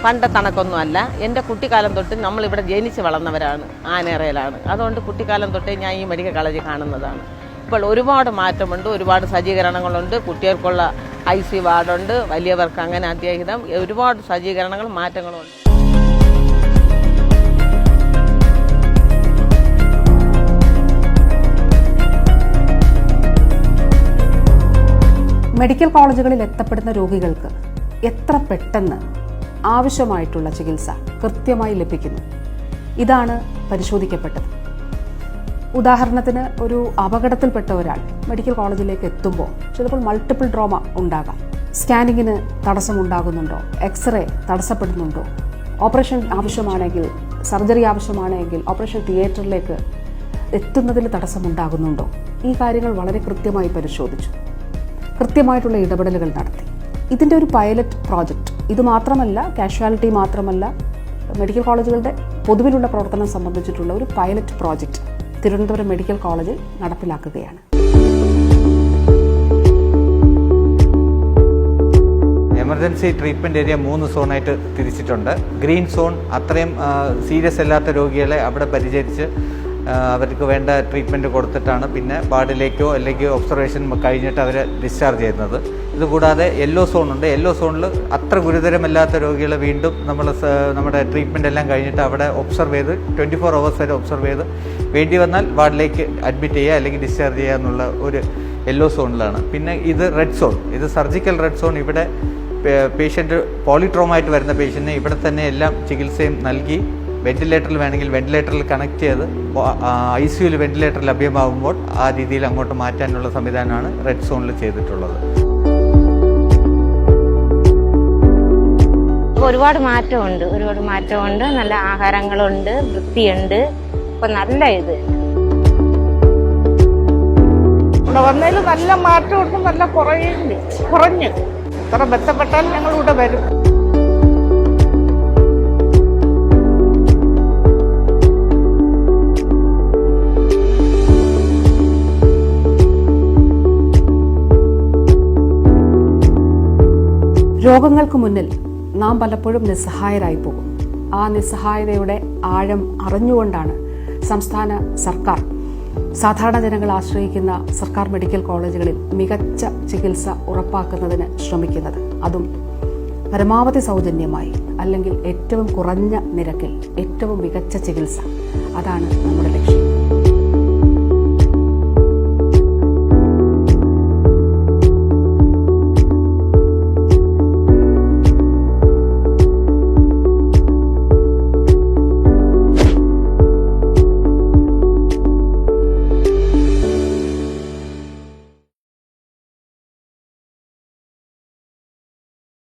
പണ്ടത്തെ കണക്കൊന്നുമല്ല. എൻ്റെ കുട്ടിക്കാലം തൊട്ട് നമ്മളിവിടെ ജനിച്ച് വളർന്നവരാണ്, ആനേറയിലാണ്. അതുകൊണ്ട് കുട്ടിക്കാലം തൊട്ടേ ഞാൻ ഈ മെഡിക്കൽ കോളേജിൽ കാണുന്നതാണ്. ഇപ്പോൾ ഒരുപാട് മാറ്റമുണ്ട്, ഒരുപാട് സജ്ജീകരണങ്ങളുണ്ട്. കുട്ടികൾക്കുള്ള IC വാർഡുണ്ട്, വലിയവർക്ക് അങ്ങനെ അത്യാഹിതം ഒരുപാട് സജ്ജീകരണങ്ങളും മാറ്റങ്ങളുമുണ്ട്. മെഡിക്കൽ കോളേജുകളിൽ എത്തപ്പെടുന്ന രോഗികൾക്ക് എത്ര പെട്ടെന്ന് ആവശ്യമായിട്ടുള്ള ചികിത്സ കൃത്യമായി ലഭിക്കുന്നു, ഇതാണ് പരിശോധിക്കപ്പെട്ടത്. ഉദാഹരണത്തിന്, ഒരു അപകടത്തിൽപ്പെട്ട ഒരാൾ മെഡിക്കൽ കോളേജിലേക്ക് എത്തുമ്പോൾ ചിലപ്പോൾ മൾട്ടിപ്പിൾ ട്രോമ ഉണ്ടാകാം. സ്കാനിങ്ങിന് തടസ്സമുണ്ടാകുന്നുണ്ടോ, എക്സ്റേ തടസ്സപ്പെടുന്നുണ്ടോ, ഓപ്പറേഷൻ ആവശ്യമാണെങ്കിൽ, സർജറി ആവശ്യമാണെങ്കിൽ ഓപ്പറേഷൻ തിയേറ്ററിലേക്ക് എത്തുന്നതിൽ തടസ്സമുണ്ടാകുന്നുണ്ടോ, ഈ കാര്യങ്ങൾ വളരെ കൃത്യമായി പരിശോധിച്ചു. കൃത്യമായിട്ടുള്ള ഇടപെടലുകൾ നടത്തി. ഇതിൻ്റെ ഒരു പൈലറ്റ് പ്രോജക്റ്റ്, ഇത് മാത്രമല്ല, കാഷ്വാലിറ്റി മാത്രമല്ല, മെഡിക്കൽ കോളേജുകളുടെ പൊതുവിലുള്ള പ്രവർത്തനം സംബന്ധിച്ചിട്ടുള്ള ഒരു പൈലറ്റ് പ്രോജക്റ്റ് തിരുവനന്തപുരം മെഡിക്കൽ കോളേജിൽ നടപ്പിലാക്കുകയാണ്. എമർജൻസി ട്രീറ്റ്മെൻറ്റ് ഏരിയ 3 സോണായിട്ട് തിരിച്ചിട്ടുണ്ട്. ഗ്രീൻ സോൺ അത്രയും സീരിയസ് അല്ലാത്ത രോഗികളെ അവിടെ പരിചരിച്ച് അവർക്ക് വേണ്ട ട്രീറ്റ്മെൻറ്റ് കൊടുത്തിട്ടാണ് പിന്നെ വാർഡിലേക്കോ അല്ലെങ്കിൽ ഒബ്സർവേഷൻ കഴിഞ്ഞിട്ട് അവരെ ഡിസ്ചാർജ് ചെയ്യുന്നത്. ഇതുകൂടാതെ യെല്ലോ സോണുണ്ട്. യെല്ലോ സോണിൽ അത്ര ഗുരുതരമല്ലാത്ത രോഗികളെ വീണ്ടും നമ്മുടെ ട്രീറ്റ്മെൻറ്റ് എല്ലാം കഴിഞ്ഞിട്ട് അവിടെ ഒബ്സർവ് ചെയ്ത് 24 hours വരെ ഒബ്സർവ് ചെയ്ത് വേണ്ടി വന്നാൽ വാർഡിലേക്ക് അഡ്മിറ്റ് ചെയ്യുക അല്ലെങ്കിൽ ഡിസ്ചാർജ് ചെയ്യുക എന്നുള്ള ഒരു യെല്ലോ സോണിലാണ്. പിന്നെ ഇത് റെഡ് സോൺ, ഇത് സർജിക്കൽ റെഡ് സോൺ. ഇവിടെ പേഷ്യൻ്റ് പോളിട്രോമായിട്ട് വരുന്ന പേഷ്യൻറ്റിന് ഇവിടെ തന്നെ എല്ലാം ചികിത്സയും നൽകി വെന്റിലേറ്ററിൽ വേണമെങ്കിൽ വെന്റിലേറ്ററിൽ കണക്ട് ചെയ്ത് ICUവിൽ വെന്റിലേറ്റർ ലഭ്യമാകുമ്പോൾ ആ രീതിയിൽ അങ്ങോട്ട് മാറ്റാനുള്ള സംവിധാനമാണ് റെഡ് സോണിൽ ചെയ്തിട്ടുള്ളത്. ഒരുപാട് മാറ്റമുണ്ട്. നല്ല ആഹാരങ്ങളുണ്ട്, വൃത്തിയുണ്ട്. ഇപ്പൊ നല്ല ഇത് ഇവിടെ വന്നതിൽ നല്ല മാറ്റമുണ്ട്, നല്ല കുറഞ്ഞു. എത്ര ബന്ധപ്പെട്ടാൽ ഞങ്ങൾ ഇവിടെ വരും. രോഗങ്ങൾക്ക് മുന്നിൽ നാം പലപ്പോഴും നിസ്സഹായരായി പോകും. ആ നിസ്സഹായതയുടെ ആഴം അറിഞ്ഞുകൊണ്ടാണ് സംസ്ഥാന സർക്കാർ സാധാരണ ജനങ്ങൾ ആശ്രയിക്കുന്ന സർക്കാർ മെഡിക്കൽ കോളേജുകളിൽ മികച്ച ചികിത്സ ഉറപ്പാക്കുന്നതിന് ശ്രമിക്കുന്നത്. അതും പരമാവധി സൗജന്യമായി, അല്ലെങ്കിൽ ഏറ്റവും കുറഞ്ഞ നിരക്കിൽ ഏറ്റവും മികച്ച ചികിത്സ. അതാണ് നമ്മുടെ ലക്ഷ്യം.